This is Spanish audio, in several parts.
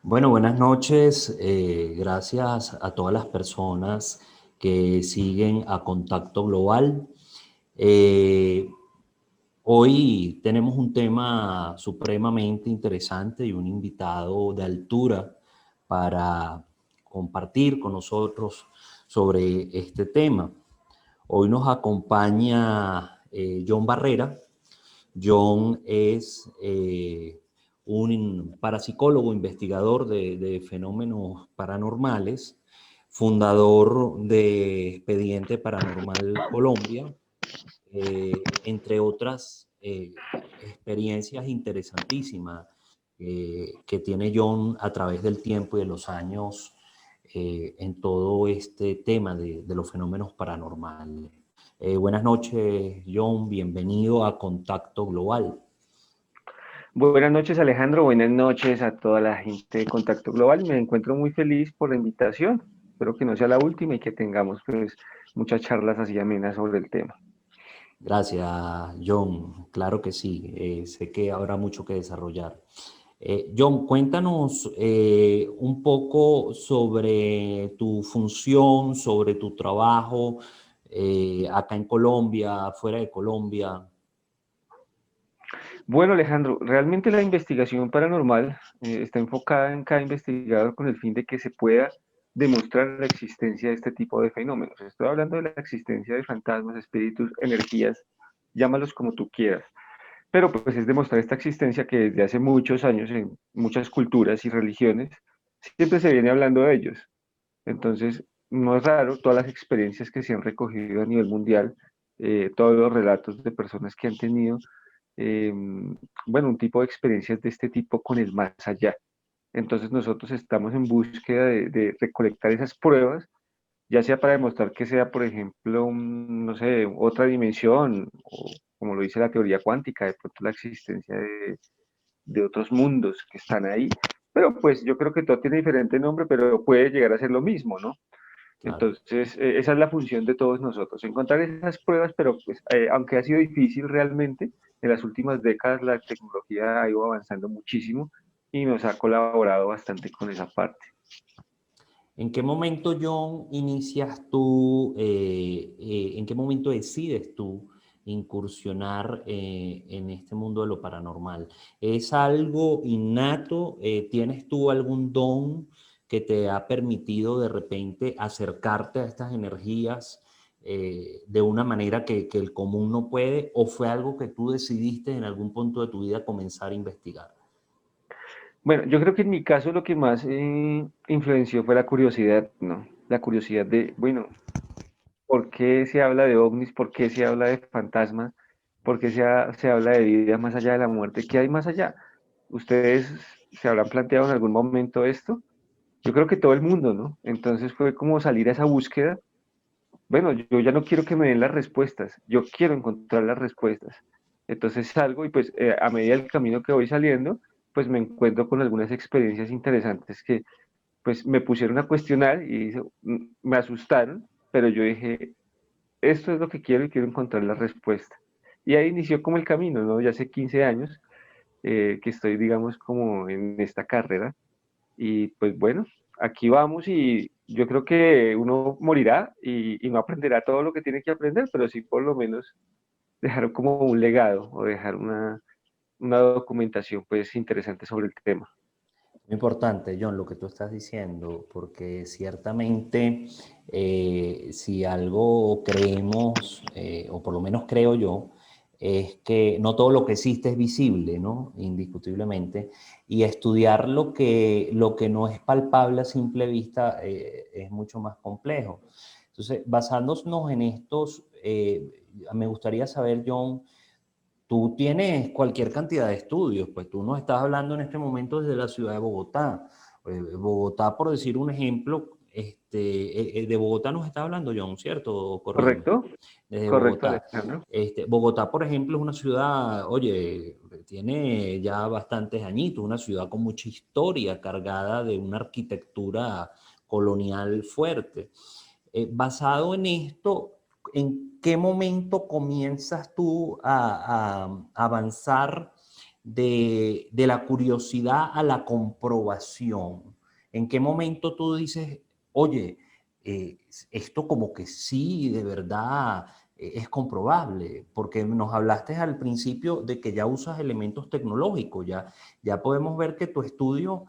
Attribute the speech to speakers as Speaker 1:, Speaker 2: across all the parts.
Speaker 1: Bueno, buenas noches. Gracias a todas las personas que siguen a Contacto Global. Eh, Hoy tenemos un tema supremamente interesante y un invitado de altura para compartir con nosotros sobre este tema. Hoy nos acompaña John Barrera. John es un parapsicólogo, investigador de fenómenos paranormales, fundador de Expediente Paranormal Colombia, entre otras experiencias interesantísimas que tiene John a través del tiempo y de los años en todo este tema de los fenómenos paranormales. Buenas noches, John. Bienvenido a Contacto Global.
Speaker 2: Buenas noches, Alejandro. Buenas noches a toda la gente de Contacto Global. Me encuentro muy feliz por la invitación. Espero que no sea la última y que tengamos pues muchas charlas así amenas sobre el tema.
Speaker 1: Gracias, John. Claro que sí. Sé que habrá mucho que desarrollar. John, cuéntanos un poco sobre tu función, sobre tu trabajo acá en Colombia, fuera de Colombia.
Speaker 2: Bueno, Alejandro, realmente la investigación paranormal está enfocada en cada investigador con el fin de que se pueda demostrar la existencia de este tipo de fenómenos. Estoy hablando de la existencia de fantasmas, espíritus, energías, llámalos como tú quieras. Pero pues es demostrar esta existencia que desde hace muchos años en muchas culturas y religiones siempre se viene hablando de ellos. Entonces, no es raro todas las experiencias que se han recogido a nivel mundial, todos los relatos de personas que han tenido, eh, bueno, un tipo de experiencias de este tipo con el más allá. Entonces, nosotros estamos en búsqueda de recolectar esas pruebas, ya sea para demostrar que sea, por ejemplo, no sé, otra dimensión, o como lo dice la teoría cuántica, de pronto la existencia de otros mundos que están ahí. Pero pues yo creo que todo tiene diferente nombre, pero puede llegar a ser lo mismo, ¿no?
Speaker 1: Claro.
Speaker 2: Entonces, esa es la función de todos nosotros, encontrar esas pruebas, pero pues, aunque ha sido difícil realmente, en las últimas décadas la tecnología ha ido avanzando muchísimo y nos ha colaborado bastante con esa parte.
Speaker 1: ¿En qué momento, John, inicias tú, en qué momento decides tú incursionar en este mundo de lo paranormal? ¿Es algo innato? ¿Tienes tú algún don que te ha permitido de repente acercarte a estas energías de una manera que el común no puede? ¿O fue algo que tú decidiste en algún punto de tu vida comenzar a investigar?
Speaker 2: Bueno, yo creo que en mi caso lo que más influenció fue la curiosidad, ¿no? La curiosidad de, bueno, ¿por qué se habla de ovnis? ¿Por qué se habla de fantasmas? ¿Por qué se habla de vida más allá de la muerte? ¿Qué hay más allá? ¿Ustedes se habrán planteado en algún momento esto? Yo creo que todo el mundo, ¿no? Entonces fue como salir a esa búsqueda. Bueno, yo ya no quiero que me den las respuestas, yo quiero encontrar las respuestas. Entonces salgo y pues a medida del camino que voy saliendo, pues me encuentro con algunas experiencias interesantes que pues me pusieron a cuestionar y me asustaron, pero yo dije, esto es lo que quiero y quiero encontrar la respuesta. Y ahí inició como el camino, ¿no? Ya hace 15 años que estoy, digamos, como en esta carrera. Y pues bueno, aquí vamos y yo creo que uno morirá y no aprenderá todo lo que tiene que aprender, pero sí por lo menos dejar como un legado o dejar una documentación pues interesante sobre el tema.
Speaker 1: Muy importante, John, lo que tú estás diciendo, porque ciertamente si algo creemos, o por lo menos creo yo, es que no todo lo que existe es visible, ¿no? Indiscutiblemente. Y estudiar lo que no es palpable a simple vista es mucho más complejo. Entonces, basándonos en estos, me gustaría saber, John, tú tienes cualquier cantidad de estudios, pues tú nos estás hablando en este momento desde la ciudad de Bogotá. Bogotá, por decir un ejemplo, de Bogotá nos está hablando John, ¿cierto? Corrígeme.
Speaker 2: ¿Correcto?
Speaker 1: Desde
Speaker 2: Correcto,
Speaker 1: Bogotá.
Speaker 2: Alejandro.
Speaker 1: Bogotá, por ejemplo, es una ciudad, oye, tiene ya bastantes añitos, una ciudad con mucha historia, cargada de una arquitectura colonial fuerte. Basado en esto, ¿en qué momento comienzas tú a avanzar de la curiosidad a la comprobación? ¿En qué momento tú dices, oye, esto como que sí, de verdad es comprobable? Porque nos hablaste al principio de que ya usas elementos tecnológicos, ya podemos ver que tu estudio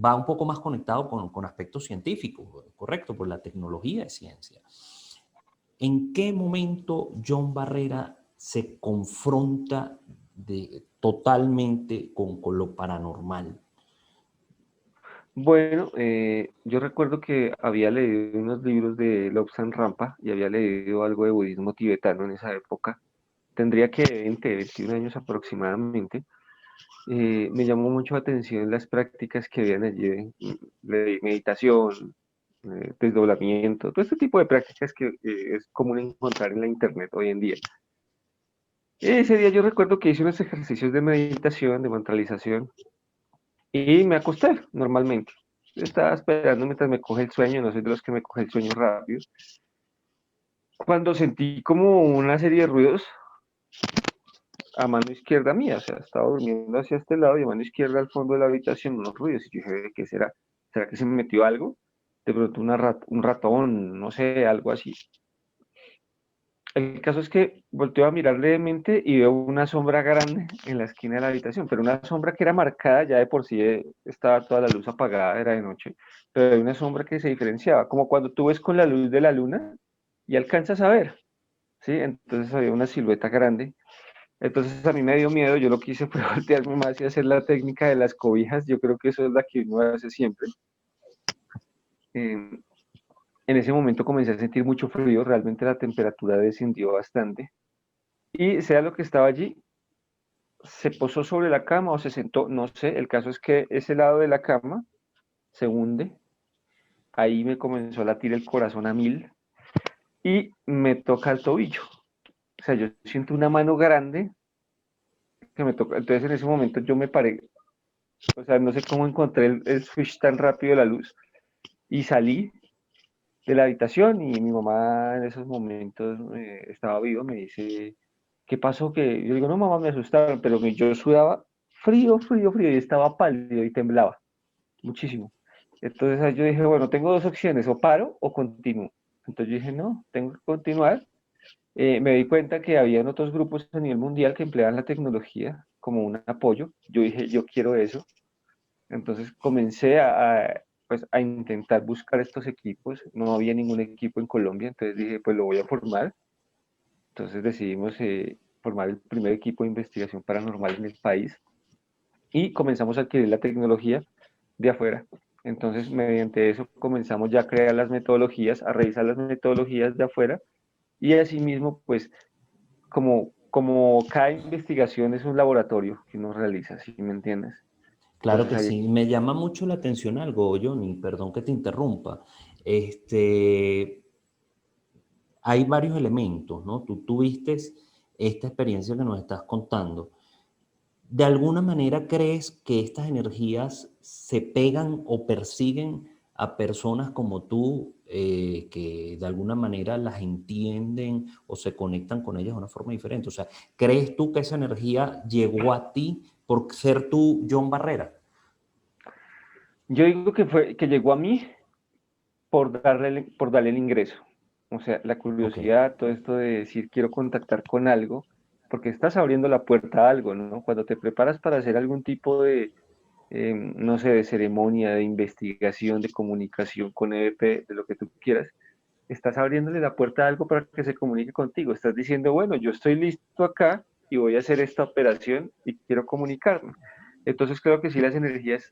Speaker 1: va un poco más conectado con aspectos científicos, correcto, por la tecnología de ciencia. ¿En qué momento John Barrera se confronta totalmente con lo paranormal?
Speaker 2: Bueno, yo recuerdo que había leído unos libros de Lobsang Rampa y había leído algo de budismo tibetano en esa época. Tendría que 20, 21 años aproximadamente. Me llamó mucho la atención las prácticas que habían allí de meditación, desdoblamiento, todo este tipo de prácticas que es común encontrar en la internet hoy en día. Ese día yo recuerdo que hice unos ejercicios de meditación, de mentalización, y me acosté normalmente. Estaba esperando mientras me coge el sueño, no soy de los que me coge el sueño rápido. Cuando sentí como una serie de ruidos a mano izquierda mía, o sea, estaba durmiendo hacia este lado y a mano izquierda al fondo de la habitación unos ruidos. Y yo dije, ¿qué será? ¿Será que se me metió algo? De pronto un ratón, no sé, algo así. El caso es que volteo a mirar levemente y veo una sombra grande en la esquina de la habitación, pero una sombra que era marcada, ya de por sí estaba toda la luz apagada, era de noche, pero hay una sombra que se diferenciaba, como cuando tú ves con la luz de la luna y alcanzas a ver, ¿sí? Entonces había una silueta grande. Entonces a mí me dio miedo, yo lo que hice fue voltearme más y hacer la técnica de las cobijas, yo creo que eso es la que uno hace siempre. Eh, en ese momento comencé a sentir mucho frío, realmente la temperatura descendió bastante. Y sea lo que estaba allí, se posó sobre la cama o se sentó, no sé, el caso es que ese lado de la cama se hunde, ahí me comenzó a latir el corazón a mil y me toca el tobillo. O sea, yo siento una mano grande que me toca, entonces en ese momento yo me paré, o sea, no sé cómo encontré el switch tan rápido de la luz y salí de la habitación y mi mamá en esos momentos estaba viva, me dice, ¿qué pasó? Que yo digo, no, mamá, me asustaron, pero yo sudaba frío, frío, frío y estaba pálido y temblaba muchísimo. Entonces yo dije, bueno, tengo dos opciones, o paro o continúo. Entonces yo dije, no, tengo que continuar. Me di cuenta que habían otros grupos a nivel mundial que empleaban la tecnología como un apoyo. Yo dije, yo quiero eso. Entonces comencé pues, a intentar buscar estos equipos. No había ningún equipo en Colombia, entonces dije, pues lo voy a formar. Entonces decidimos formar el primer equipo de investigación paranormal en el país y comenzamos a adquirir la tecnología de afuera. Entonces, mediante eso comenzamos ya a crear las metodologías, a revisar las metodologías de afuera y asimismo, pues, como cada investigación es un laboratorio que uno realiza, ¿sí me entiendes?
Speaker 1: Claro
Speaker 2: Entonces,
Speaker 1: que
Speaker 2: ahí
Speaker 1: sí. Me llama mucho la atención algo, Johnny, perdón que te interrumpa. Este, hay varios elementos, ¿no? Tú tuviste esta experiencia que nos estás contando. ¿De alguna manera crees que estas energías se pegan o persiguen a personas como tú, que de alguna manera las entienden o se conectan con ellas de una forma diferente? O sea, ¿crees tú que esa energía llegó a ti por ser tú John Barrera?
Speaker 2: yo digo que llegó a mí por darle el ingreso. O sea, la
Speaker 1: Ok,
Speaker 2: curiosidad, todo esto de decir quiero contactar con algo, porque estás abriendo la puerta a algo, ¿no? Cuando te preparas para hacer algún tipo de, no sé, de ceremonia, de investigación, de comunicación con EVP, de lo que tú quieras, estás abriéndole la puerta a algo para que se comunique contigo. Estás diciendo, bueno, yo estoy listo acá y voy a hacer esta operación y quiero comunicarme. Entonces creo que sí las energías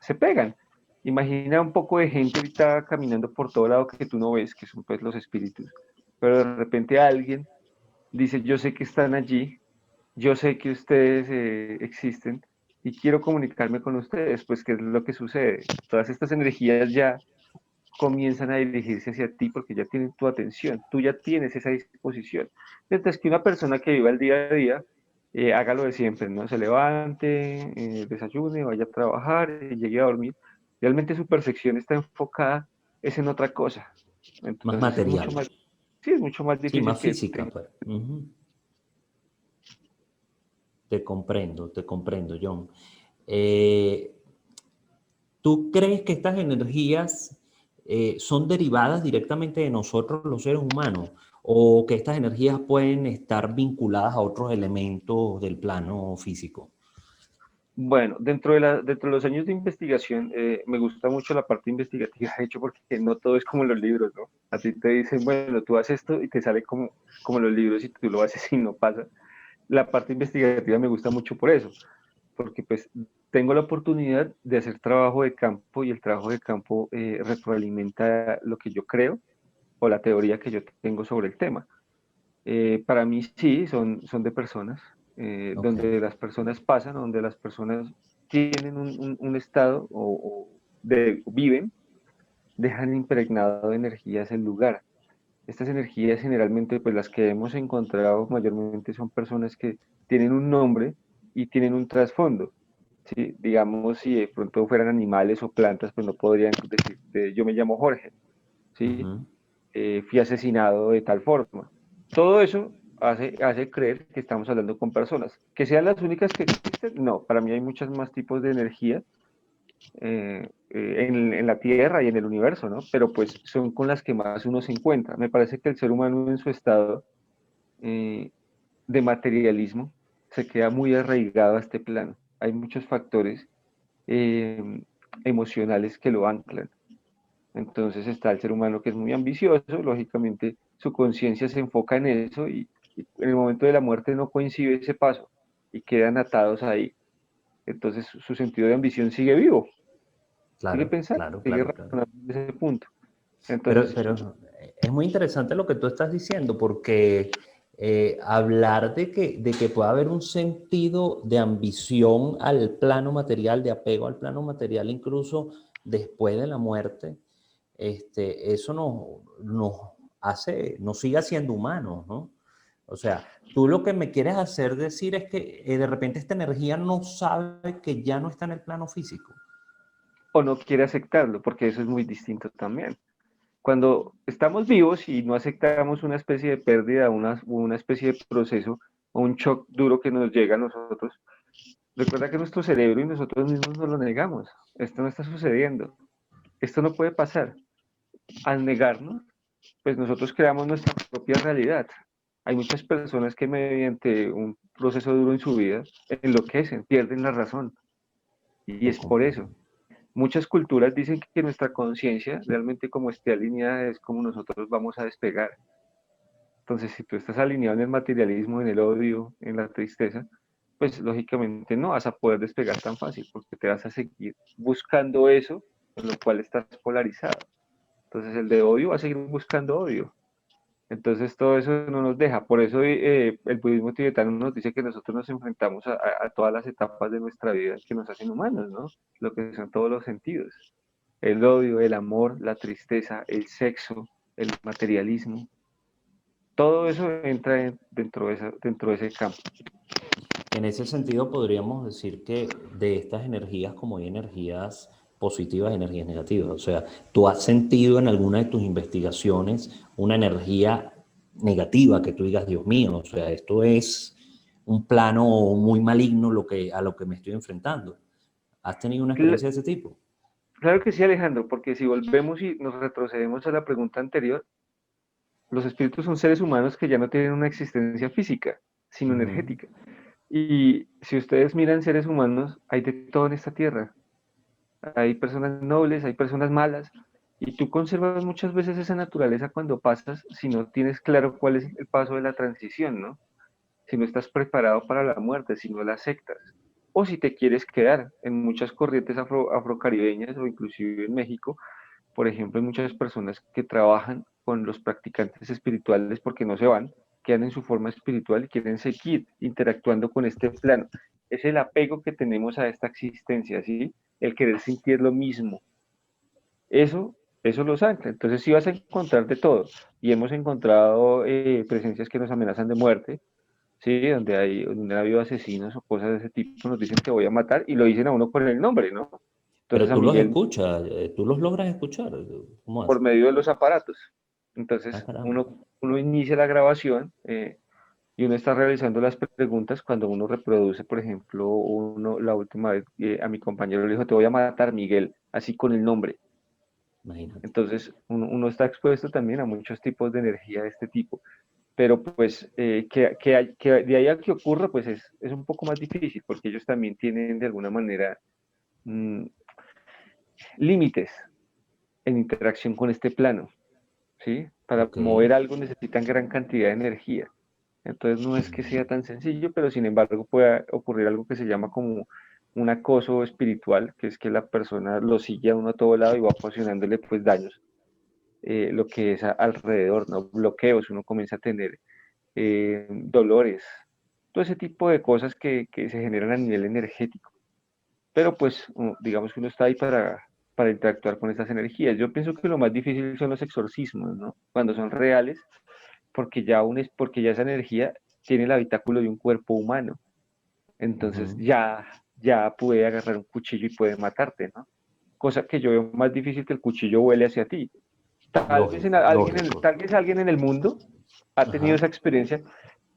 Speaker 2: se pegan. Imagina un poco de gente ahorita caminando por todo lado que tú no ves, que son pues los espíritus, pero de repente alguien dice, yo sé que están allí, yo sé que ustedes existen y quiero comunicarme con ustedes, pues ¿qué es lo que sucede? Todas estas energías ya comienzan a dirigirse hacia ti porque ya tienen tu atención, tú ya tienes esa disposición. Mientras que una persona que viva el día a día, haga lo de siempre, ¿no? Se levante, desayune, vaya a trabajar, llegue a dormir, realmente su percepción está enfocada es en otra cosa.
Speaker 1: más
Speaker 2: Entonces es mucho
Speaker 1: material.
Speaker 2: más, sí, es mucho más
Speaker 1: Sí,
Speaker 2: difícil
Speaker 1: más
Speaker 2: que
Speaker 1: física, pues. Ujú. te comprendo, John. Eh, ¿Tú crees que estas energías son derivadas directamente de nosotros, los seres humanos, o que estas energías pueden estar vinculadas a otros elementos del plano físico?
Speaker 2: Bueno, dentro de los años de investigación, me gusta mucho la parte investigativa, de hecho, porque no todo es como los libros, ¿no? A ti te dicen, bueno, tú haces esto y te sale como los libros y tú lo haces y no pasa. La parte investigativa me gusta mucho por eso, porque pues tengo la oportunidad de hacer trabajo de campo y el trabajo de campo retroalimenta lo que yo creo o la teoría que yo tengo sobre el tema. Para mí sí, son de personas,
Speaker 1: Ok.
Speaker 2: donde las personas pasan, donde las personas tienen un estado viven, dejan impregnado de energías el lugar. Estas energías generalmente, pues las que hemos encontrado mayormente son personas que tienen un nombre y tienen un trasfondo. ¿Sí? Digamos, si de pronto fueran animales o plantas, pues no podrían decir, yo me llamo Jorge, ¿sí?
Speaker 1: Ujú.
Speaker 2: Fui asesinado de tal forma. Todo eso hace creer que estamos hablando con personas. Que sean las únicas que existen, no, para mí hay muchos más tipos de energía en la Tierra y en el universo, ¿no? Pero pues son con las que más uno se encuentra. Me parece que el ser humano en su estado eh, de materialismo se queda muy arraigado a este plano. Hay muchos factores eh, emocionales que lo anclan. Entonces está el ser humano que es muy ambicioso, lógicamente su conciencia se enfoca en eso y en el momento de la muerte no coincide ese paso y quedan atados ahí. Entonces su sentido de ambición sigue vivo, sigue
Speaker 1: Claro,
Speaker 2: pensando,
Speaker 1: claro,
Speaker 2: sigue
Speaker 1: claro, claro.
Speaker 2: razonando en ese punto. Entonces,
Speaker 1: Pero es muy interesante lo que tú estás diciendo, porque hablar de que pueda haber un sentido de ambición al plano material, de apego al plano material, incluso después de la muerte, eso nos hace, nos sigue haciendo humanos, ¿no? O sea, tú lo que me quieres hacer decir es que de repente esta energía no sabe que ya no está en el plano físico.
Speaker 2: o no quiere aceptarlo, porque eso es muy distinto también. Cuando estamos vivos y no aceptamos una especie de pérdida, una especie de proceso o un shock duro que nos llega a nosotros, recuerda que nuestro cerebro y nosotros mismos nos lo negamos. Esto no está sucediendo. Esto no puede pasar. Al negarnos, pues nosotros creamos nuestra propia realidad. Hay muchas personas que mediante un proceso duro en su vida enloquecen, pierden la razón. Y
Speaker 1: Te
Speaker 2: es por
Speaker 1: comprendo.
Speaker 2: eso. Muchas culturas dicen que nuestra conciencia, realmente como esté alineada, es como nosotros vamos a despegar. Entonces, si tú estás alineado en el materialismo, en el odio, en la tristeza, pues lógicamente no vas a poder despegar tan fácil, porque te vas a seguir buscando eso, con lo cual estás polarizado. Entonces, el de odio va a seguir buscando odio. Entonces todo eso no nos deja. Por eso el budismo tibetano nos dice que nosotros nos enfrentamos a todas las etapas de nuestra vida que nos hacen humanos, ¿no? Lo que son todos los sentidos. El odio, el amor, la tristeza, el sexo, el materialismo. Todo eso entra dentro de ese campo.
Speaker 1: En ese sentido, podríamos decir que de estas energías, como hay energías positivas y energías negativas, o sea, ¿tú has sentido en alguna de tus investigaciones una energía negativa que tú digas, Dios mío, o sea, esto es un plano muy maligno a lo que me estoy enfrentando? ¿Has tenido una experiencia de ese tipo?
Speaker 2: Claro que sí, Alejandro, porque si volvemos y nos retrocedemos a la pregunta anterior, los espíritus son seres humanos que ya no tienen una existencia física, sino
Speaker 1: Ujú.
Speaker 2: energética. Y si ustedes miran seres humanos, hay de todo en esta tierra. Hay personas nobles, hay personas malas, y tú conservas muchas veces esa naturaleza cuando pasas si no tienes claro cuál es el paso de la transición, ¿no? Si no estás preparado para la muerte, si no la aceptas, o si te quieres quedar en muchas corrientes afrocaribeñas o inclusive en México, por ejemplo, hay muchas personas que trabajan con los practicantes espirituales porque no se van, quedan en su forma espiritual y quieren seguir interactuando con este plano. Es el apego que tenemos a esta existencia, ¿sí? El querer sentir lo mismo. Eso los ancla. Entonces sí vas a encontrar de todo. Y hemos encontrado presencias que nos amenazan de muerte, ¿sí? Donde ha habido asesinos o cosas de ese tipo, nos dicen que voy a matar y lo dicen a uno con el nombre, ¿no? Entonces
Speaker 1: Pero
Speaker 2: a
Speaker 1: tú los
Speaker 2: Miguel
Speaker 1: escuchas, tú los logras escuchar. ¿Cómo
Speaker 2: por
Speaker 1: haces?
Speaker 2: medio de los aparatos.
Speaker 1: Ah,
Speaker 2: Entonces
Speaker 1: caramba.
Speaker 2: uno inicia la grabación y uno está realizando las preguntas cuando uno reproduce, por ejemplo, la última vez a mi compañero le dijo, te voy a matar, Miguel, así con el nombre.
Speaker 1: Imagínate.
Speaker 2: Entonces, uno está expuesto también a muchos tipos de energía de este tipo. Pero pues que de ahí a que ocurra, pues es un poco más difícil, porque ellos también tienen de alguna manera mm, límites en interacción con este plano, ¿sí? Para
Speaker 1: Ok.
Speaker 2: mover algo necesitan gran cantidad de energía. Entonces no es que sea tan sencillo, pero sin embargo puede ocurrir algo que se llama como un acoso espiritual, que es que la persona lo sigue a uno a todo lado y va ocasionándole pues daños, lo que es alrededor, ¿no? Bloqueos, uno comienza a tener dolores, todo ese tipo de cosas que se generan a nivel energético. Pero pues digamos que uno está ahí para interactuar con estas energías. Yo pienso que lo más difícil son los exorcismos, ¿no? Cuando son reales, porque ya esa energía tiene el habitáculo de un cuerpo humano. Entonces
Speaker 1: Ujú.
Speaker 2: ya puede agarrar un cuchillo y puede matarte, ¿no? Cosa que yo veo más difícil que el cuchillo huele hacia ti.
Speaker 1: Lógico, lógico.
Speaker 2: Tal vez alguien en el mundo ha tenido
Speaker 1: Ajá.
Speaker 2: esa experiencia,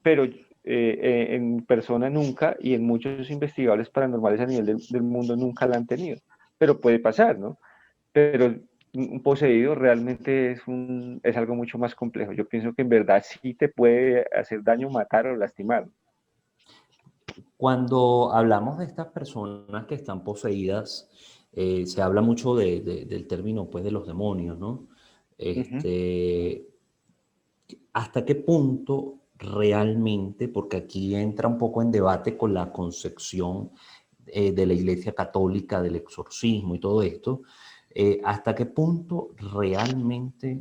Speaker 2: pero en persona nunca y en muchos investigadores paranormales a nivel del mundo nunca la han tenido. Pero puede pasar, ¿no? Pero un poseído realmente es algo mucho más complejo. Yo pienso que en verdad sí te puede hacer daño, matar o lastimar.
Speaker 1: Cuando hablamos de estas personas que están poseídas, se habla mucho del término, pues, de los demonios, ¿no?
Speaker 2: Ujú.
Speaker 1: Este, ¿hasta qué punto realmente, porque aquí entra un poco en debate con la concepción de la Iglesia Católica, del exorcismo y todo esto, hasta qué punto realmente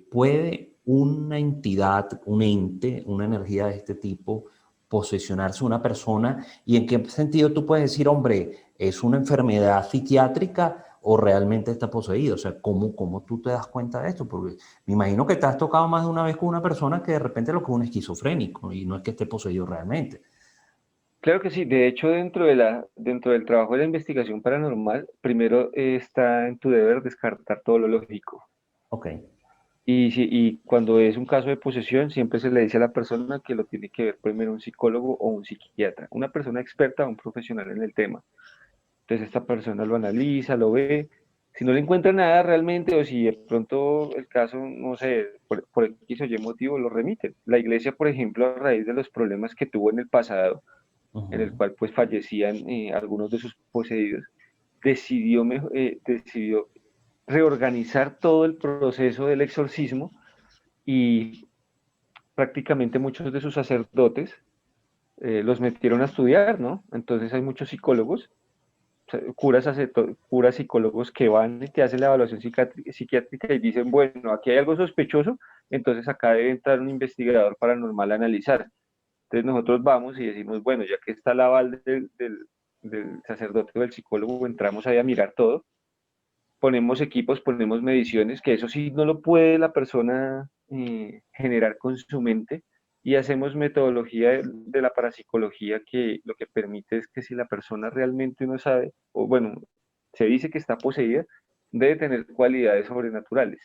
Speaker 1: puede una entidad, un ente, una energía de este tipo posesionarse una persona y en qué sentido tú puedes decir, hombre, es una enfermedad psiquiátrica o realmente está poseído? O sea, ¿cómo tú te das cuenta de esto? Porque me imagino que te has tocado más de una vez con una persona que de repente lo que es un esquizofrénico y no es que esté poseído realmente.
Speaker 2: Claro que sí, de hecho dentro del trabajo de la investigación paranormal, primero está en tu deber descartar todo lo lógico.
Speaker 1: Ok.
Speaker 2: Y cuando es un caso de posesión, siempre se le dice a la persona que lo tiene que ver primero un psicólogo o un psiquiatra, una persona experta o un profesional en el tema. Entonces esta persona lo analiza, lo ve. Si no le encuentra nada realmente o si de pronto el caso, no sé, por X o Y motivo, lo remiten. La iglesia, por ejemplo, a raíz de los problemas que tuvo en el pasado, en el
Speaker 1: Ujú.
Speaker 2: cual pues fallecían algunos de sus poseídos, decidió reorganizar todo el proceso del exorcismo y prácticamente muchos de sus sacerdotes los metieron a estudiar, ¿no? Entonces hay muchos psicólogos, curas psicólogos que van y te hacen la evaluación psiquiátrica y dicen, bueno, aquí hay algo sospechoso, entonces acá debe entrar un investigador paranormal a analizar. Entonces nosotros vamos y decimos, bueno, ya que está el aval del sacerdote o del psicólogo, entramos ahí a mirar todo, ponemos equipos, ponemos mediciones, que eso sí no lo puede la persona generar con su mente, y hacemos metodología de la parapsicología que lo que permite es que si la persona realmente uno sabe, o bueno, se dice que está poseída, debe tener cualidades sobrenaturales.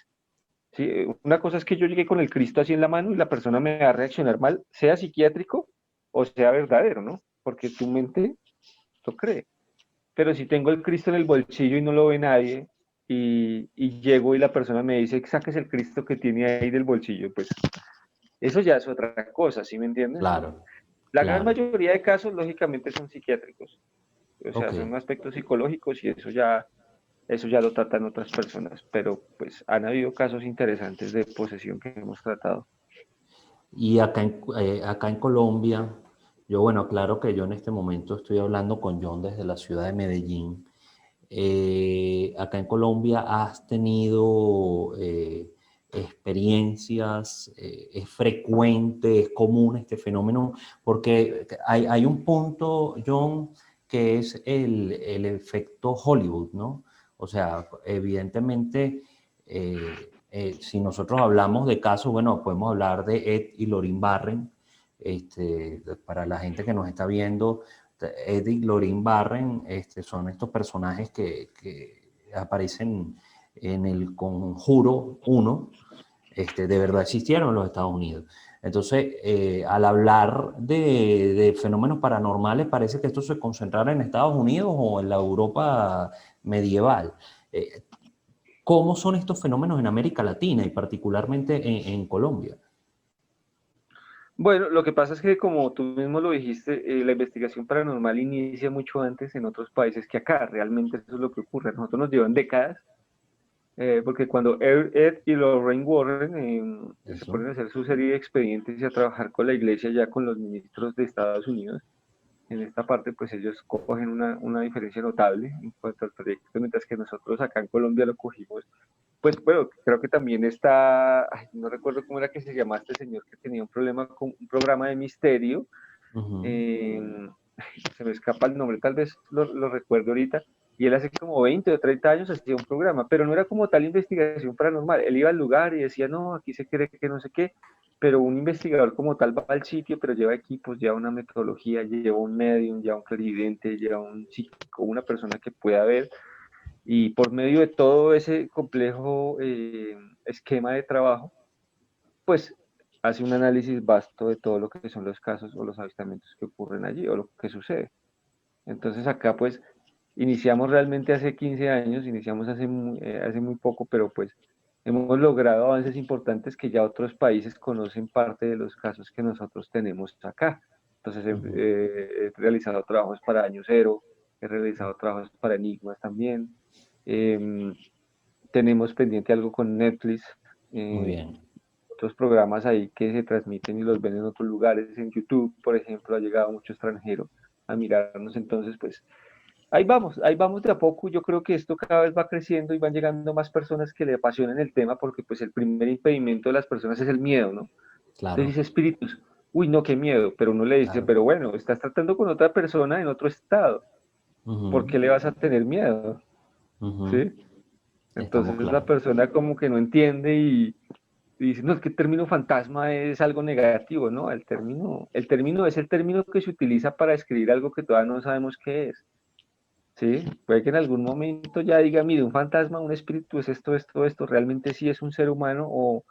Speaker 2: ¿Sí? Una cosa es que yo llegué con el Cristo así en la mano y la persona me va a reaccionar mal, sea psiquiátrico o sea verdadero, ¿no? Porque tu mente lo cree. Pero si tengo el Cristo en el bolsillo y no lo ve nadie, y llego y la persona me dice, saques el Cristo que tiene ahí del bolsillo, pues eso ya es otra cosa, ¿sí me entiendes?
Speaker 1: Claro,
Speaker 2: La gran
Speaker 1: claro.
Speaker 2: mayoría de casos, lógicamente, son psiquiátricos, o sea,
Speaker 1: Ok.
Speaker 2: son aspectos psicológicos y eso ya lo tratan otras personas, pero pues han habido casos interesantes de posesión que hemos tratado.
Speaker 1: Y acá en Colombia, yo, bueno, claro que yo en este momento estoy hablando con John desde la ciudad de Medellín. Acá en Colombia has tenido experiencias, es frecuente, es común este fenómeno, porque hay un punto, John, que es el efecto Hollywood, ¿no? O sea, evidentemente, si nosotros hablamos de casos, bueno, podemos hablar de Ed y Lorin Barren, para la gente que nos está viendo. Ed y Lorin Barren son estos personajes que aparecen en el Conjuro 1, de verdad existieron en los Estados Unidos. Entonces, al hablar de fenómenos paranormales, parece que esto se concentrara en Estados Unidos o en la Europa medieval. Eh, ¿Cómo son estos fenómenos en América Latina y particularmente en Colombia?
Speaker 2: Bueno, lo que pasa es que como tú mismo lo dijiste, la investigación paranormal inicia mucho antes en otros países que acá. Realmente eso es lo que ocurre. A nosotros nos llevan décadas, porque cuando Ed y Lorraine Warren se
Speaker 1: Eso.
Speaker 2: ponen a hacer su serie de expedientes y a trabajar con la iglesia ya con los ministros de Estados Unidos, en esta parte pues ellos cogen una diferencia notable en cuanto al proyecto, mientras que nosotros acá en Colombia lo cogimos. Pues bueno, creo que también está, ay, no recuerdo cómo era que se llamaba este señor que tenía un problema con un programa de misterio,
Speaker 1: Ujú.
Speaker 2: eh, se me escapa el nombre, tal vez lo recuerdo ahorita, y él hace como 20 o 30 años hacía un programa, pero no era como tal investigación paranormal, él iba al lugar y decía, no, aquí se cree que no sé qué, pero un investigador como tal va al sitio, pero lleva equipos, lleva una metodología, lleva un medium, lleva un clarividente, lleva un psíquico, una persona que pueda ver, y por medio de todo ese complejo esquema de trabajo, pues hace un análisis vasto de todo lo que son los casos o los avistamientos que ocurren allí o lo que sucede. Entonces acá pues iniciamos realmente hace 15 años, iniciamos hace muy poco, pero pues hemos logrado avances importantes que ya otros países conocen parte de los casos que nosotros tenemos acá. Entonces
Speaker 1: Ujú.
Speaker 2: he realizado trabajos para Año Cero, he realizado trabajos para Enigmas también. Eh, tenemos pendiente algo con Netflix,
Speaker 1: Muy
Speaker 2: eh,
Speaker 1: bien.
Speaker 2: otros programas ahí que se transmiten y los ven en otros lugares. En YouTube, por ejemplo, ha llegado mucho extranjero a mirarnos. Entonces, pues ahí vamos de a poco. Yo creo que esto cada vez va creciendo y van llegando más personas que le apasionan el tema porque pues el primer impedimento de las personas es el miedo, ¿no? Entonces
Speaker 1: Claro,
Speaker 2: dice espíritus, uy, no, qué miedo, pero uno le dice,
Speaker 1: claro.
Speaker 2: pero bueno, estás tratando con otra persona en otro estado, ¿por
Speaker 1: Ujú,
Speaker 2: qué le vas a tener miedo?
Speaker 1: ujú.
Speaker 2: ¿Sí?
Speaker 1: Estamos
Speaker 2: Entonces la
Speaker 1: claros.
Speaker 2: persona como que no entiende y dice, no, es que el término fantasma es algo negativo, ¿no? El término es el término que se utiliza para describir algo que todavía no sabemos qué es, ¿sí? Puede que en algún momento ya diga, mire, un fantasma, un espíritu es esto, realmente sí es un ser humano o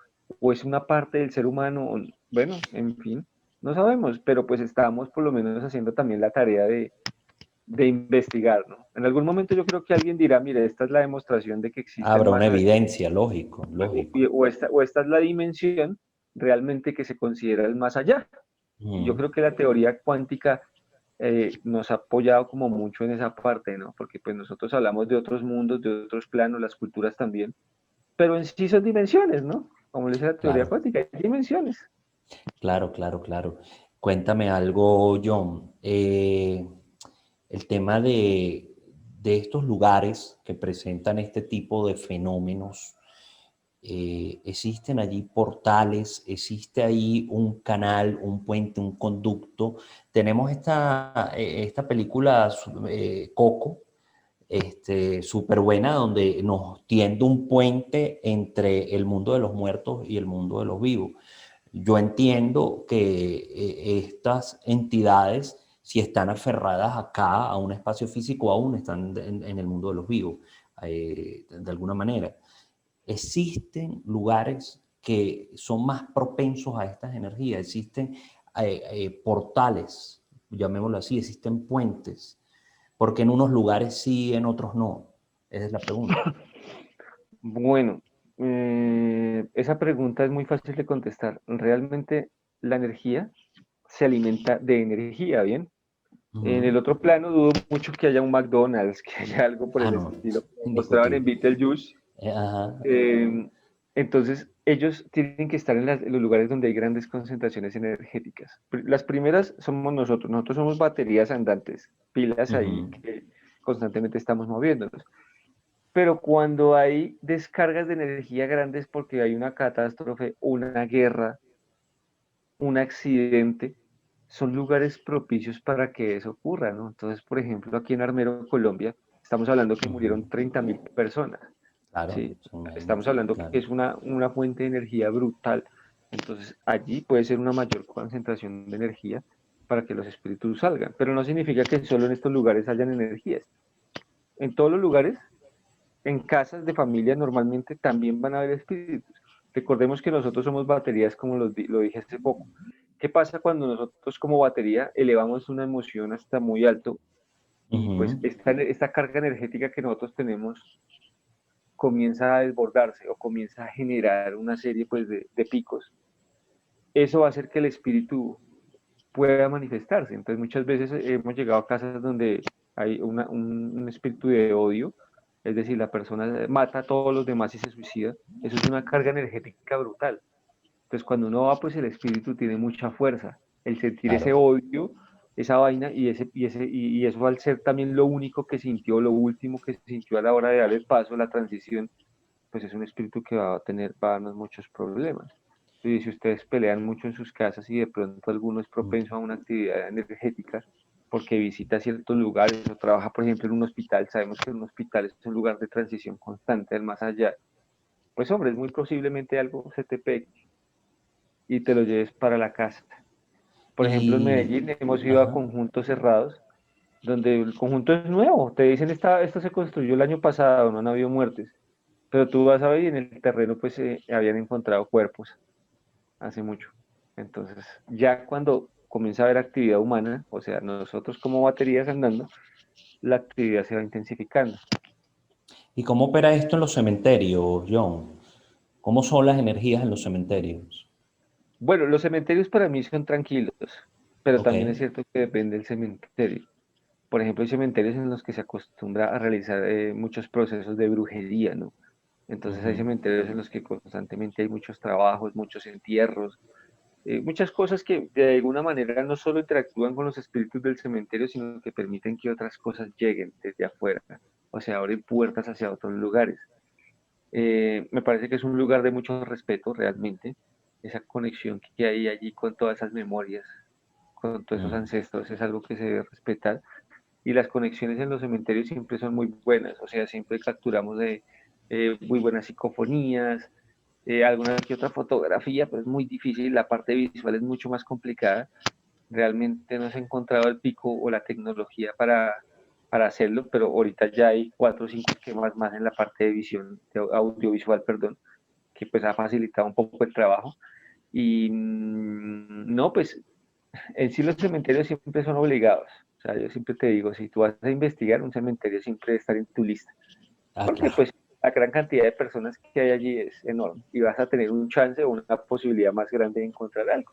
Speaker 2: es una parte del ser humano, bueno, en fin, no sabemos, pero pues estamos por lo menos haciendo también la tarea de investigar, ¿no? En algún momento yo creo que alguien dirá, mire, esta es la demostración de que existen
Speaker 1: Habrá una
Speaker 2: más allá,
Speaker 1: evidencia, lógico, lógico.
Speaker 2: o esta es la dimensión realmente que se considera el más allá. Y yo
Speaker 1: Ujú.
Speaker 2: creo que la teoría cuántica nos ha apoyado como mucho en esa parte, ¿no? Porque pues nosotros hablamos de otros mundos, de otros planos, las culturas también, pero en sí son dimensiones, ¿no? Como le dice la teoría
Speaker 1: Claro,
Speaker 2: cuántica, hay dimensiones.
Speaker 1: claro, claro, claro. Cuéntame algo, John. El tema de estos lugares que presentan este tipo de fenómenos, existen allí portales, existe ahí un canal, un puente, un conducto. Tenemos esta película Coco, súper buena, donde nos tiende un puente entre el mundo de los muertos y el mundo de los vivos. Yo entiendo que estas entidades, si están aferradas acá a un espacio físico, aún están en el mundo de los vivos, de alguna manera. Existen lugares que son más propensos a estas energías, existen portales, llamémoslo así, existen puentes, porque en unos lugares sí, en otros no. Esa es la pregunta.
Speaker 2: Bueno, esa pregunta es muy fácil de contestar. Realmente la energía se alimenta de energía, ¿bien? En
Speaker 1: Ujú.
Speaker 2: el otro plano dudo mucho que haya un McDonald's, que haya algo por
Speaker 1: Ah,
Speaker 2: el
Speaker 1: no,
Speaker 2: estilo, como mostraban en
Speaker 1: indiscutible.
Speaker 2: Beetlejuice.
Speaker 1: Ajá.
Speaker 2: Eh, entonces, ellos tienen que estar en los lugares donde hay grandes concentraciones energéticas. Las primeras somos nosotros somos baterías andantes, pilas ahí
Speaker 1: Ujú.
Speaker 2: que constantemente estamos moviéndonos. Pero cuando hay descargas de energía grandes porque hay una catástrofe, una guerra, un accidente, son lugares propicios para que eso ocurra, ¿no? Entonces, por ejemplo, aquí en Armero, Colombia, estamos hablando que
Speaker 1: Ujú.
Speaker 2: murieron 30.000 personas,
Speaker 1: Claro,
Speaker 2: ¿sí? Estamos
Speaker 1: imagínate,
Speaker 2: hablando que
Speaker 1: claro.
Speaker 2: es una fuente de energía brutal. Entonces, allí puede ser una mayor concentración de energía para que los espíritus salgan. Pero no significa que solo en estos lugares hayan energías. En todos los lugares, en casas de familia normalmente también van a haber espíritus. Recordemos que nosotros somos baterías, como lo dije hace poco. ¿Qué pasa cuando nosotros como batería elevamos una emoción hasta muy alto y pues
Speaker 1: Ujú.
Speaker 2: esta carga energética que nosotros tenemos comienza a desbordarse o comienza a generar una serie pues de picos? Eso va a hacer que el espíritu pueda manifestarse. Entonces muchas veces hemos llegado a casas donde hay un espíritu de odio, es decir, la persona mata a todos los demás y se suicida. Eso es una carga energética brutal. Entonces cuando uno va, pues el espíritu tiene mucha fuerza. El sentir ese
Speaker 1: Claro.
Speaker 2: odio, esa vaina, y eso al ser también lo único que sintió, lo último que sintió a la hora de dar el paso, la transición, pues es un espíritu que va a darnos muchos problemas. Y si ustedes pelean mucho en sus casas y de pronto alguno es propenso a una actividad energética porque visita ciertos lugares o trabaja, por ejemplo, en un hospital, sabemos que un hospital es un lugar de transición constante del más allá, pues hombre, es muy posiblemente algo se te pegue y te lo lleves para la casa. Por ejemplo, en
Speaker 1: Y,
Speaker 2: Medellín hemos ido a
Speaker 1: ajá.
Speaker 2: conjuntos cerrados donde el conjunto es nuevo, te dicen esto se construyó el año pasado, no han habido muertes, pero tú vas a ver y en el terreno pues habían encontrado cuerpos hace mucho. Entonces, ya cuando comienza a haber actividad humana, o sea, nosotros como baterías andando, la actividad se va intensificando.
Speaker 1: ¿Y cómo opera esto en los cementerios, John? ¿Cómo son las energías en los cementerios?
Speaker 2: Bueno, los cementerios para mí son tranquilos, pero
Speaker 1: Ok.
Speaker 2: también es cierto que depende del cementerio. Por ejemplo, hay cementerios en los que se acostumbra a realizar muchos procesos de brujería, ¿no? Entonces hay
Speaker 1: Ujú.
Speaker 2: cementerios en los que constantemente hay muchos trabajos, muchos entierros, muchas cosas que de alguna manera no solo interactúan con los espíritus del cementerio, sino que permiten que otras cosas lleguen desde afuera, o sea, abren puertas hacia otros lugares. Me parece que es un lugar de mucho respeto realmente, esa conexión que hay allí con todas esas memorias, con todos esos
Speaker 1: Mm.
Speaker 2: ancestros, es algo que se debe respetar. Y las conexiones en los cementerios siempre son muy buenas, o sea, siempre capturamos de muy buenas psicofonías, alguna que otra fotografía, pero es muy difícil, la parte visual es mucho más complicada. Realmente no se ha encontrado el pico o la tecnología para hacerlo, pero ahorita ya hay 4 o 5 esquemas más en la parte de visión, de audiovisual, perdón, que pues ha facilitado un poco el trabajo. Y no, pues en sí los cementerios siempre son obligados. O sea, yo siempre te digo, si tú vas a investigar, un cementerio siempre debe estar en tu lista,
Speaker 1: Ah,
Speaker 2: porque
Speaker 1: claro.
Speaker 2: pues la gran cantidad de personas que hay allí es enorme y vas a tener un chance o una posibilidad más grande de encontrar algo.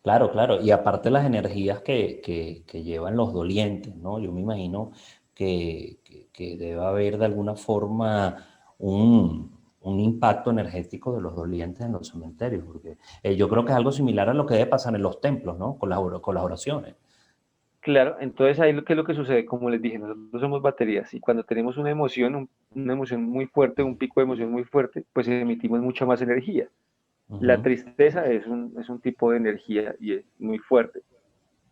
Speaker 1: Claro, claro. Y aparte las energías que llevan los dolientes, ¿no? Yo me imagino que debe haber de alguna forma un impacto energético de los dolientes en los cementerios, porque yo creo que es algo similar a lo que debe pasar en los templos, ¿no? Con las oraciones.
Speaker 2: Claro, entonces ahí ¿qué es lo que sucede? Como les dije, nosotros somos baterías y cuando tenemos una emoción, una emoción muy fuerte, un pico de emoción muy fuerte, pues emitimos mucha más energía. La
Speaker 1: Ujú.
Speaker 2: tristeza es un tipo de energía y es muy fuerte.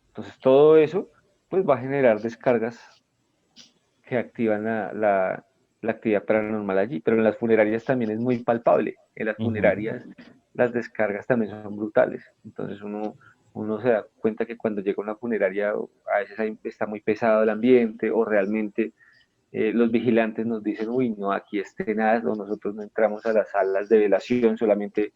Speaker 2: Entonces todo eso pues va a generar descargas que activan la actividad paranormal allí, pero en las funerarias también es muy palpable. En las
Speaker 1: Ujú.
Speaker 2: funerarias las descargas también son brutales. Entonces uno se da cuenta que cuando llega a una funeraria a veces está muy pesado el ambiente o realmente los vigilantes nos dicen, uy, no, aquí es tenaz, o nosotros no entramos a las salas de velación, solamente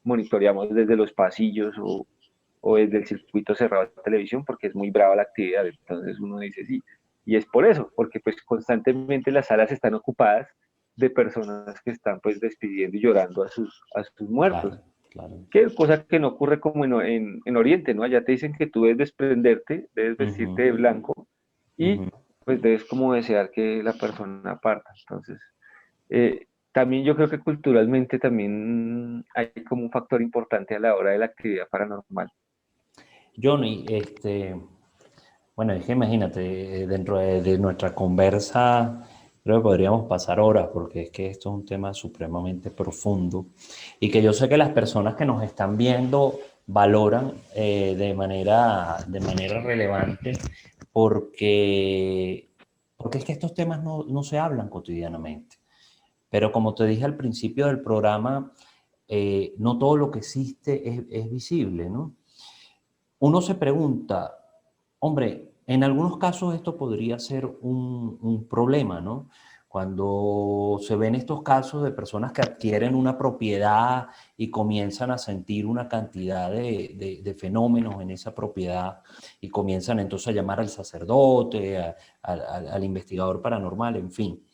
Speaker 2: monitoreamos desde los pasillos o desde el circuito cerrado de televisión porque es muy brava la actividad. Entonces uno dice, sí, y es por eso, porque pues constantemente las salas están ocupadas de personas que están pues despidiendo y llorando a sus muertos.
Speaker 1: Claro, claro.
Speaker 2: Que cosa que no ocurre como en Oriente, ¿no? Allá te dicen que tú debes desprenderte, debes vestirte
Speaker 1: Ujú.
Speaker 2: de blanco y
Speaker 1: Ujú.
Speaker 2: pues debes como desear que la persona parta. Entonces, también yo creo que culturalmente también hay como un factor importante a la hora de la actividad paranormal.
Speaker 1: Johnny, bueno, es que imagínate, dentro de nuestra conversa, creo que podríamos pasar horas, porque es que esto es un tema supremamente profundo y que yo sé que las personas que nos están viendo valoran de manera relevante, porque, porque es que estos temas no se hablan cotidianamente. Pero como te dije al principio del programa, no todo lo que existe es visible, ¿no? Uno se pregunta, hombre, en algunos casos esto podría ser un problema, ¿no? Cuando se ven estos casos de personas que adquieren una propiedad y comienzan a sentir una cantidad de fenómenos en esa propiedad y comienzan entonces a llamar al sacerdote, al investigador paranormal, en fin.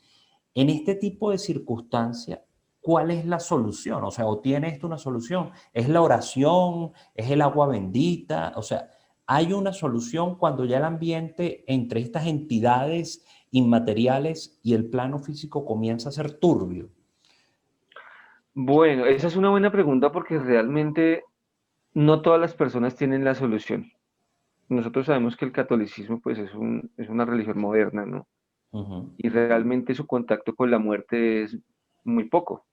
Speaker 1: En este tipo de circunstancias, ¿cuál es la solución? O sea, ¿o tiene esto una solución? ¿Es la oración? ¿Es el agua bendita? O sea, ¿hay una solución cuando ya el ambiente entre estas entidades inmateriales y el plano físico comienza a ser turbio?
Speaker 2: Bueno, esa es una buena pregunta porque realmente no todas las personas tienen la solución. Nosotros sabemos que el catolicismo pues es una religión moderna, ¿no?
Speaker 1: Ujú.
Speaker 2: Y realmente su contacto con la muerte es muy poco.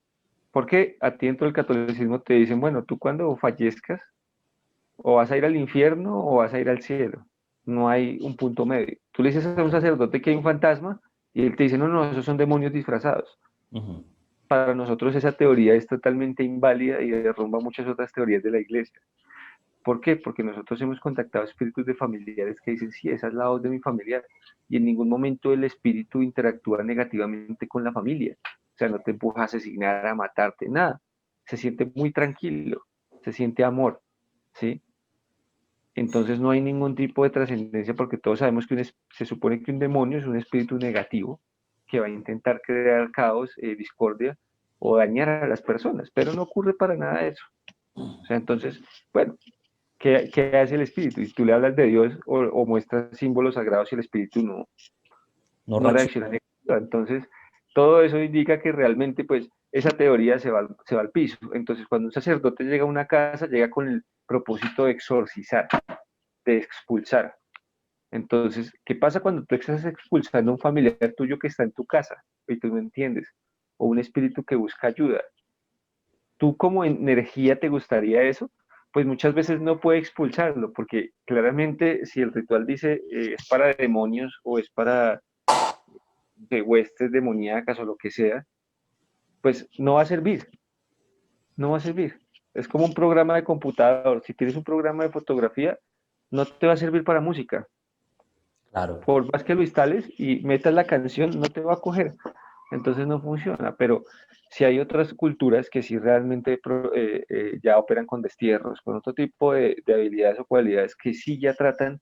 Speaker 2: Porque a ti dentro del catolicismo te dicen, bueno, tú cuando fallezcas o vas a ir al infierno o vas a ir al cielo. No hay un punto medio. Tú le dices a un sacerdote que hay un fantasma y él te dice, no, no, esos son demonios disfrazados.
Speaker 1: Ujú.
Speaker 2: Para nosotros esa teoría es totalmente inválida y derrumba muchas otras teorías de la iglesia. ¿Por qué? Porque nosotros hemos contactado espíritus de familiares que dicen, sí, esa es la voz de mi familiar. Y en ningún momento el espíritu interactúa negativamente con la familia. O sea, no te empuja a asesinar, a matarte, nada. Se siente muy tranquilo, se siente amor, ¿sí? Entonces no hay ningún tipo de trascendencia porque todos sabemos que se supone que un demonio es un espíritu negativo que va a intentar crear caos, discordia o dañar a las personas, pero no ocurre para nada eso. O sea, entonces, bueno, ¿qué hace el espíritu? Y tú le hablas de Dios o muestras símbolos sagrados y el espíritu
Speaker 1: No
Speaker 2: no
Speaker 1: reacciona.
Speaker 2: reacciona negativa. Entonces, todo eso indica que realmente, pues, esa teoría se va al piso. Entonces, cuando un sacerdote llega a una casa, llega con el propósito de exorcizar, de expulsar. Entonces, ¿qué pasa cuando tú estás expulsando a un familiar tuyo que está en tu casa y tú no entiendes? O un espíritu que busca ayuda. ¿Tú como energía te gustaría eso? Pues muchas veces no puede expulsarlo, porque claramente si el ritual dice es para demonios o es para de huestes demoníacas o lo que sea, pues no va a servir, no va a servir. Es como un programa de computador. Si tienes un programa de fotografía, no te va a servir para música.
Speaker 1: Claro.
Speaker 2: Por más que lo instales y metas la canción, no te va a coger. Entonces no funciona. Pero si hay otras culturas que sí realmente ya operan con destierros, con otro tipo de habilidades o cualidades que sí ya tratan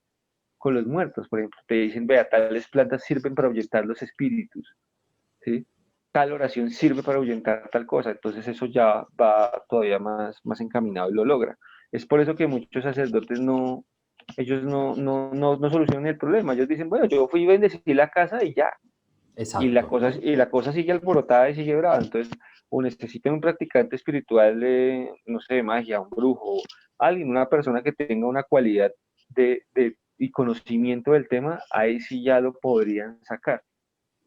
Speaker 2: con los muertos. Por ejemplo, te dicen, vea, tales plantas sirven para ahuyentar los espíritus, ¿sí? Tal oración sirve para ahuyentar tal cosa. Entonces eso ya va todavía más encaminado y lo logra. Es por eso que muchos sacerdotes ellos no solucionan el problema. Ellos dicen, bueno, yo fui y bendecí la casa y ya.
Speaker 1: Exacto.
Speaker 2: Y la cosa sigue alborotada y sigue brava. Entonces, o necesitan un practicante espiritual no sé, de magia, un brujo, alguien, una persona que tenga una cualidad y conocimiento del tema, ahí sí ya lo podrían sacar.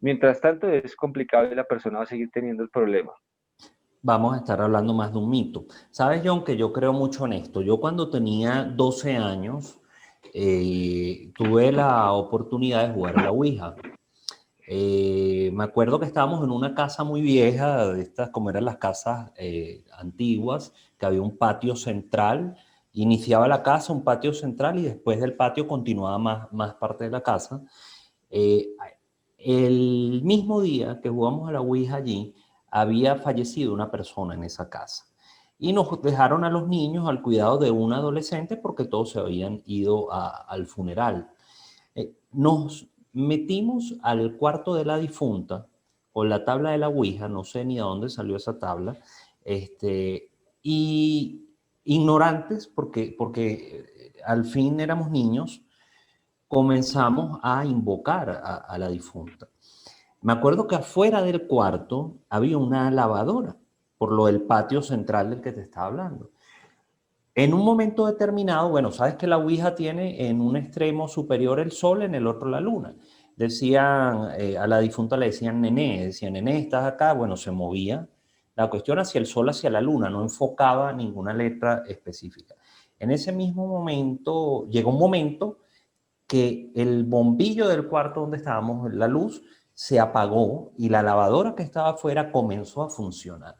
Speaker 2: Mientras tanto, es complicado y la persona va a seguir teniendo el problema.
Speaker 1: Vamos a estar hablando más de un mito. Sabes, John, que yo creo mucho en esto. Yo cuando tenía 12 años tuve la oportunidad de jugar a la Ouija. Me acuerdo que estábamos en una casa muy vieja, de estas como eran las casas antiguas, que había un patio central. Iniciaba la casa, un patio central, y después del patio continuaba más parte de la casa. Eh, el mismo día que jugamos a la Ouija allí, había fallecido una persona en esa casa. Y nos dejaron a los niños al cuidado de un adolescente porque todos se habían ido al funeral. Nos metimos al cuarto de la difunta con la tabla de la Ouija, no sé ni de dónde salió esa tabla, y ignorantes, porque al fin éramos niños, comenzamos a invocar a la difunta. Me acuerdo que afuera del cuarto había una lavadora, por lo del patio central del que te estaba hablando. En un momento determinado, bueno, sabes que la Ouija tiene en un extremo superior el sol, en el otro la luna. Decían, a la difunta le decían, nené, ¿estás acá? Bueno, se movía la cuestión hacia el sol, hacia la luna, no enfocaba ninguna letra específica. En ese mismo momento, llegó un momento que el bombillo del cuarto donde estábamos, la luz, se apagó y la lavadora que estaba afuera comenzó a funcionar.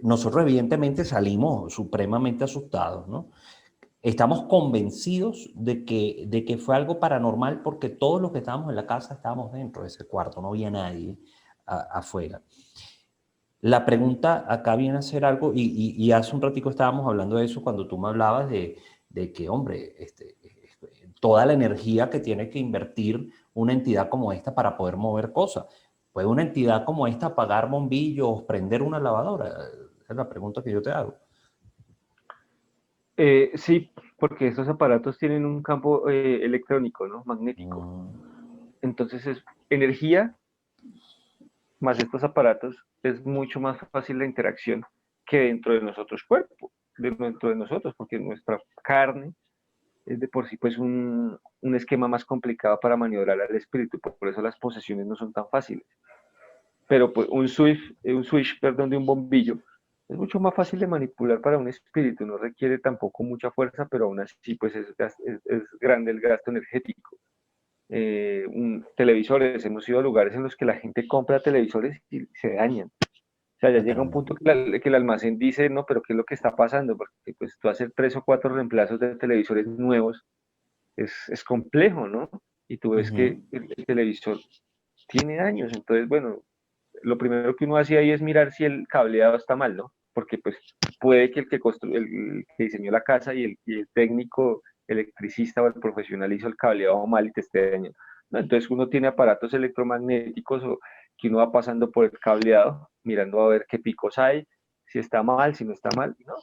Speaker 1: Nosotros evidentemente salimos supremamente asustados, ¿no? estamos convencidos de que fue algo paranormal porque todos los que estábamos en la casa estábamos dentro de ese cuarto, no había nadie afuera. La pregunta acá viene a ser algo, y hace un ratico estábamos hablando de eso cuando tú me hablabas de que, hombre, toda la energía que tiene que invertir una entidad como esta para poder mover cosas. ¿Puede una entidad como esta apagar bombillos, prender una lavadora? Esa es la pregunta que yo te hago.
Speaker 2: Sí, porque estos aparatos tienen un campo electrónico, ¿no? Magnético. Entonces es energía más estos aparatos, es mucho más fácil la interacción que dentro de nosotros cuerpo, dentro de nosotros, porque nuestra carne es de por sí pues un esquema más complicado para maniobrar al espíritu, por eso las posesiones no son tan fáciles. Pero pues un switch, perdón, de un bombillo es mucho más fácil de manipular para un espíritu, no requiere tampoco mucha fuerza, pero aún así pues es grande el gasto energético. Televisores, hemos ido a lugares en los que la gente compra televisores y se dañan. O sea, ya
Speaker 1: Ah,
Speaker 2: llega un
Speaker 1: caramba.
Speaker 2: punto que el almacén dice, no, pero ¿qué es lo que está pasando? Porque pues tú hacer 3 o 4 reemplazos de televisores nuevos es complejo, ¿no? Y tú ves que
Speaker 1: Ujú.
Speaker 2: el televisor tiene años, entonces, bueno, lo primero que uno hace ahí es mirar si el cableado está mal, ¿no? Porque pues puede que el que diseñó la casa y el técnico electricista o el profesional hizo el cableado mal y te esté dañando. ¿No? Entonces uno tiene aparatos electromagnéticos o que uno va pasando por el cableado, mirando a ver qué picos hay, si está mal, si no está mal, ¿no?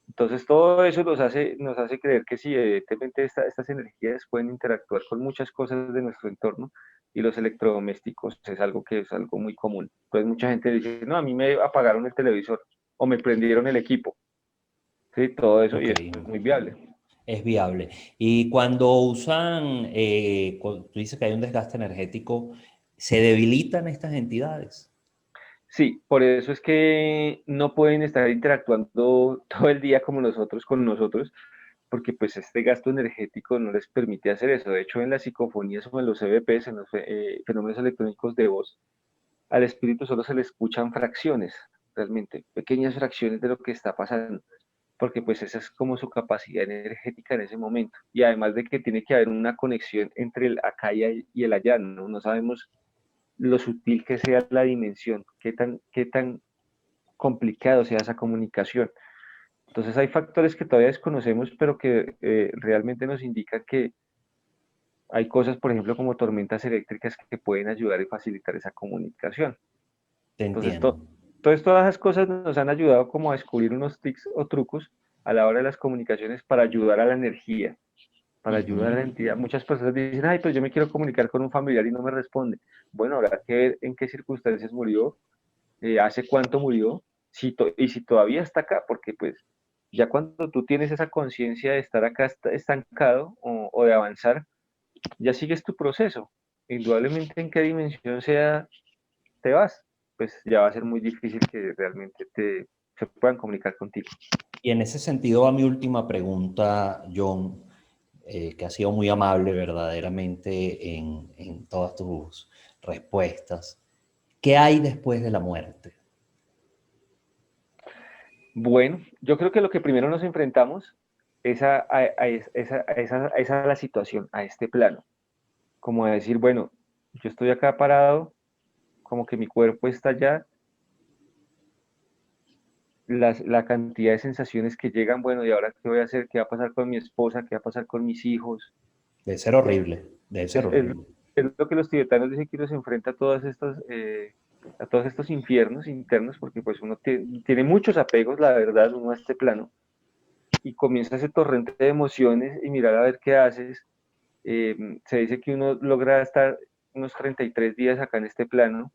Speaker 2: Entonces todo eso nos hace creer que sí, evidentemente estas energías pueden interactuar con muchas cosas de nuestro entorno y los electrodomésticos es algo que es algo muy común. Entonces mucha gente dice, no, a mí me apagaron el televisor o me prendieron el equipo, ¿sí? Todo eso y
Speaker 1: Ok,
Speaker 2: eso es muy viable.
Speaker 1: es viable. Y cuando usan, tú dices que hay un desgaste energético, ¿se debilitan estas entidades?
Speaker 2: Sí, por eso es que no pueden estar interactuando todo el día como nosotros con nosotros, porque pues este gasto energético no les permite hacer eso. De hecho, en las psicofonías o en los EVPs, en los fenómenos electrónicos de voz, al espíritu solo se le escuchan fracciones, realmente, pequeñas fracciones de lo que está pasando, porque pues esa es como su capacidad energética en ese momento. Y además de que tiene que haber una conexión entre el acá y el allá, ¿no? No sabemos lo sutil que sea la dimensión, qué tan complicado sea esa comunicación. Entonces hay factores que todavía desconocemos, pero que realmente nos indican que hay cosas, por ejemplo, como tormentas eléctricas que pueden ayudar y facilitar esa comunicación.
Speaker 1: Te
Speaker 2: Entonces,
Speaker 1: entiendo.
Speaker 2: todas esas cosas nos han ayudado como a descubrir unos tics o trucos a la hora de las comunicaciones para ayudar a la energía, para ayudar a la
Speaker 1: Ujú.
Speaker 2: entidad. Muchas personas dicen, ay, pues yo me quiero comunicar con un familiar y no me responde. Bueno, habrá que ver en qué circunstancias murió, hace cuánto murió, y si todavía está acá, porque pues ya cuando tú tienes esa conciencia de estar acá estancado o de avanzar, ya sigues tu proceso. Indudablemente en qué dimensión sea te vas, pues ya va a ser muy difícil que realmente se puedan comunicar contigo.
Speaker 1: Y en ese sentido va mi última pregunta, John, que ha sido muy amable verdaderamente en todas tus respuestas. ¿Qué hay después de la muerte?
Speaker 2: Bueno, yo creo que lo que primero nos enfrentamos es a la situación, a este plano, como a decir, bueno, yo estoy acá parado, como que mi cuerpo está allá, la cantidad de sensaciones que llegan, bueno, ¿y ahora qué voy a hacer? ¿Qué va a pasar con mi esposa? ¿Qué va a pasar con mis hijos?
Speaker 1: Debe ser horrible, debe ser
Speaker 2: Es, es,
Speaker 1: horrible.
Speaker 2: es lo que los tibetanos dicen que uno se enfrenta a todos estos infiernos internos, porque pues uno tiene muchos apegos, la verdad, uno a este plano, y comienza ese torrente de emociones y mirar a ver qué haces. Se dice que uno logra estar unos 33 días acá en este plano,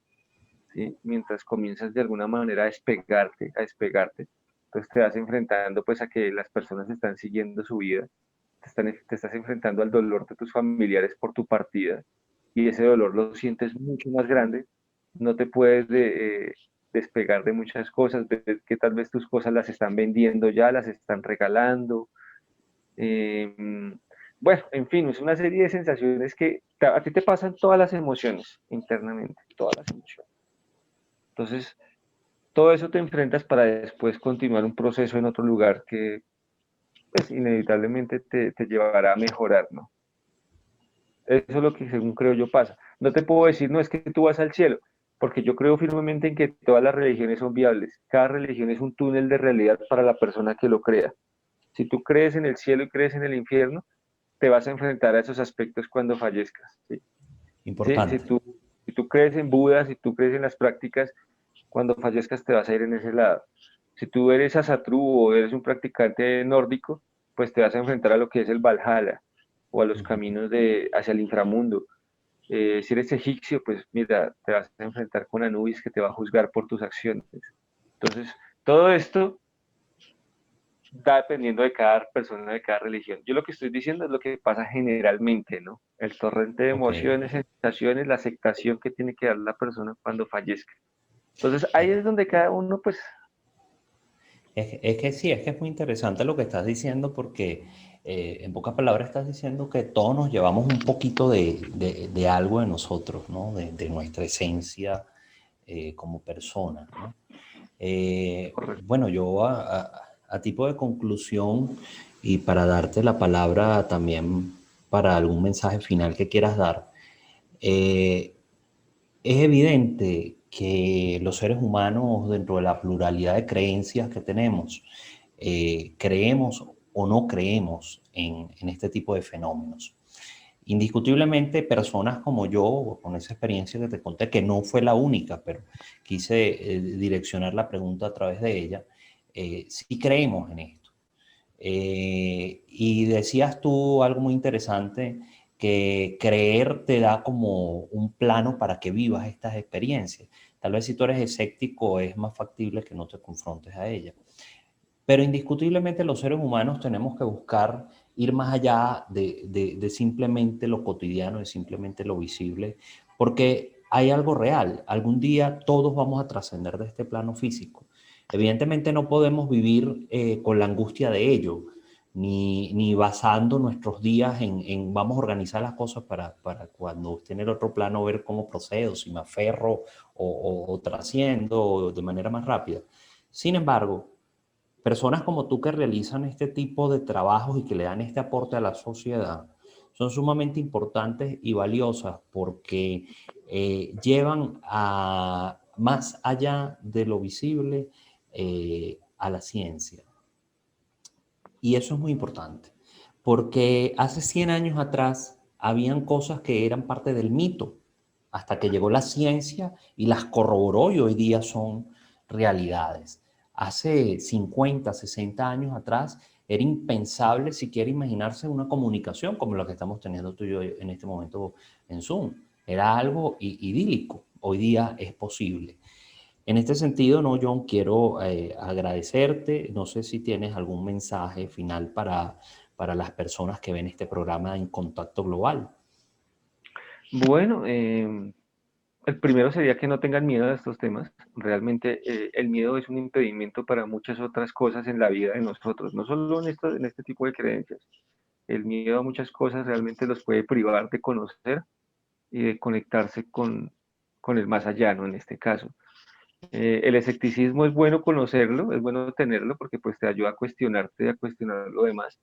Speaker 2: ¿sí? Mientras comienzas de alguna manera a despegarte, entonces te vas enfrentando pues a que las personas están siguiendo su vida, te estás enfrentando al dolor de tus familiares por tu partida y ese dolor lo sientes mucho más grande, no te puedes despegar de muchas cosas, ves que tal vez tus cosas las están vendiendo ya, las están regalando. eh, bueno, en fin, es una serie de sensaciones que a ti te pasan todas las emociones internamente, todas las emociones. Entonces, todo eso te enfrentas para después continuar un proceso en otro lugar que pues inevitablemente te llevará a mejorar, ¿no? Eso es lo que según creo yo pasa. No te puedo decir, no es que tú vas al cielo, porque yo creo firmemente en que todas las religiones son viables. Cada religión es un túnel de realidad para la persona que lo crea. Si tú crees en el cielo y crees en el infierno, te vas a enfrentar a esos aspectos cuando fallezcas. ¿Sí? Sí, si
Speaker 1: Importante.
Speaker 2: tú, si tú crees en Buda, si tú crees en las prácticas, cuando fallezcas te vas a ir en ese lado. Si tú eres asatru o eres un practicante nórdico, pues te vas a enfrentar a lo que es el Valhalla o a los
Speaker 1: Ujú.
Speaker 2: caminos hacia el inframundo. Si eres egipcio, pues mira, te vas a enfrentar con Anubis que te va a juzgar por tus acciones. Entonces, todo esto da dependiendo de cada persona, de cada religión. Yo lo que estoy diciendo es lo que pasa generalmente, ¿no? El torrente de
Speaker 1: Ok.
Speaker 2: emociones, sensaciones, la aceptación que tiene que dar la persona cuando fallezca. Entonces, ahí
Speaker 1: Eh,
Speaker 2: es donde cada uno, pues,
Speaker 1: es que sí, es que es muy interesante lo que estás diciendo porque en pocas palabras estás diciendo que todos nos llevamos un poquito de algo de nosotros, ¿no? De nuestra esencia como persona, ¿no? Bueno, yo a tipo de conclusión y para darte la palabra también para algún mensaje final que quieras dar, eh, es evidente que los seres humanos, dentro de la pluralidad de creencias que tenemos, creemos o no creemos en este tipo de fenómenos. Indiscutiblemente, personas como yo, con esa experiencia que te conté, que no fue la única, pero quise direccionar la pregunta a través de ella, sí creemos en esto. Y decías tú algo muy interesante, que creer te da como un plano para que vivas estas experiencias. Tal vez si tú eres escéptico es más factible que no te confrontes a ellas. Pero indiscutiblemente los seres humanos tenemos que buscar ir más allá de simplemente lo cotidiano, de simplemente lo visible, porque hay algo real. Algún día todos vamos a trascender de este plano físico. Evidentemente no podemos vivir con la angustia de ello, ni basando nuestros días en vamos a organizar las cosas para cuando esté en el otro plano ver cómo procedo, si me aferro o trasciendo de manera más rápida. Sin embargo, personas como tú que realizan este tipo de trabajos y que le dan este aporte a la sociedad son sumamente importantes y valiosas porque llevan a más allá de lo visible a la ciencia. Y eso es muy importante, porque hace 100 años atrás habían cosas que eran parte del mito, hasta que llegó la ciencia y las corroboró y hoy día son realidades. Hace 50, 60 años atrás era impensable siquiera imaginarse una comunicación como la que estamos teniendo tú y yo en este momento en Zoom. Era algo idílico. Hoy día es posible. En este sentido, no, John, quiero agradecerte. No sé si tienes algún mensaje final para las personas que ven este programa en Contacto Global.
Speaker 2: bueno, el primero sería que no tengan miedo a estos temas. Realmente el miedo es un impedimento para muchas otras cosas en la vida de nosotros, no solo en este tipo de creencias. El miedo a muchas cosas realmente los puede privar de conocer y de conectarse con el más allá, ¿no? En este caso. El escepticismo es bueno conocerlo, es bueno tenerlo porque pues te ayuda a cuestionarte, a cuestionar lo demás,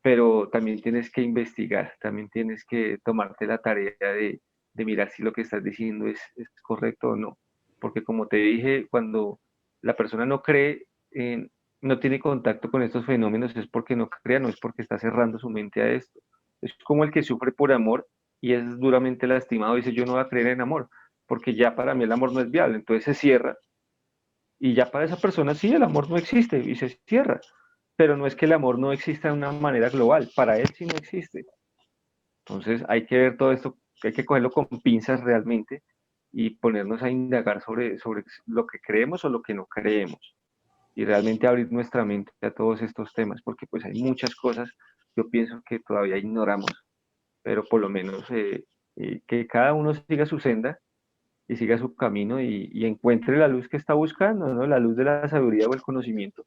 Speaker 2: pero también tienes que investigar, también tienes que tomarte la tarea de mirar si lo que estás diciendo es correcto o no. Porque como te dije, cuando la persona no cree, no tiene contacto con estos fenómenos, es porque no crea, no es porque está cerrando su mente a esto. Es como el que sufre por amor y es duramente lastimado y dice, yo no voy a creer en amor, porque ya para mí el amor no es viable. Entonces se cierra y ya para esa persona sí, el amor no existe y se cierra. Pero no es que el amor no exista de una manera global, para él sí no existe. Entonces hay que ver todo esto, hay que cogerlo con pinzas realmente y ponernos a indagar sobre lo que creemos o lo que no creemos y realmente abrir nuestra mente a todos estos temas, porque pues hay muchas cosas, yo pienso que todavía ignoramos, pero por lo menos que cada uno siga su senda y siga su camino y encuentre la luz que está buscando, ¿no? La luz de la sabiduría o el conocimiento.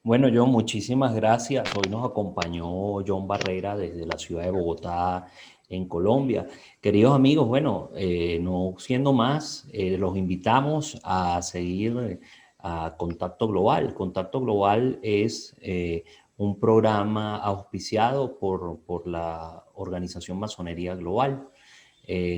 Speaker 1: Bueno, John, muchísimas gracias. Hoy nos acompañó John Barrera desde la ciudad de Bogotá, en Colombia. Queridos amigos, bueno, no siendo más, los invitamos a seguir a Contacto Global. Contacto Global es un programa auspiciado por la Organización Masonería Global.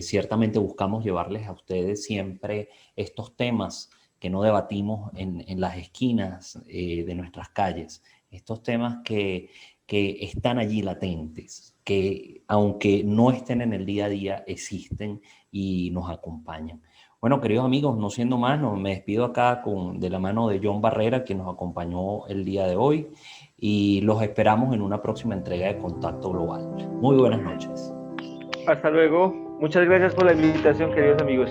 Speaker 1: Ciertamente buscamos llevarles a ustedes siempre estos temas que no debatimos en las esquinas de nuestras calles, estos temas que están allí latentes, que aunque no estén en el día a día, existen y nos acompañan. Bueno, queridos amigos, no siendo más, me despido acá de la mano de John Barrera, que nos acompañó el día de hoy, y los esperamos en una próxima entrega de Contacto Global. Muy buenas noches.
Speaker 2: Hasta luego. Muchas gracias por la invitación, queridos amigos.